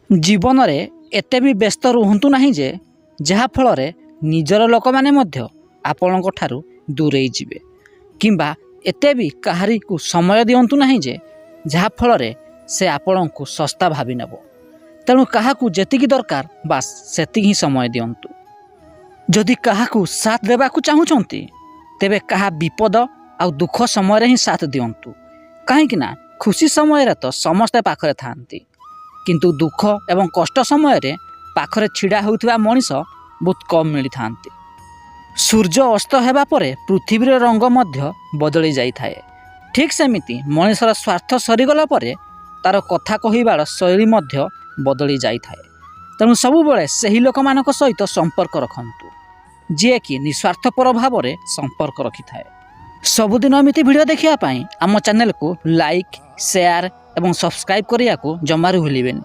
जीवन में एते भी व्यस्त रुहतु ना जे जहाँफल निजर लोक मैंने आपण दूरे जीवे किंबा एते भी कहारी को समय दिंतु ना जे जहाँफल से आपण को सस्ता भावी नेब। तेणु क्या जी दरकार बास सेति ही समय दिंतु। जदि क्या साथ देवा चाहूँगी तेबे कहा विपद आ दुख समय ही साथ दिंतु। कहीं खुशी समय तो समस्ते पाखरे थांती किंतु दुख एवं कष्ट समय रे पाखरे छिड़ा होउथिबा मनीष बहुत कम मिली थांती। सूर्य अस्त हेबा परे पृथ्वीर रंग मध्य बदली जाई थाए। ठीक सेमिति मनीषर स्वार्थ सरीगला परे तार कथा कहिबार शैली मध्य बदली जाई थाए। तेणु सबुबले सही लोक मानक सहित संपर्क रखंतु जे कि निस्वार्थपर भाव में संपर्क रखि थाए। सबुदिन एमिति वीडियो देखिया पाई आम चैनल को लाइक शेयर एवं सब्सक्राइब करिया को जमारू भूलिबेनि।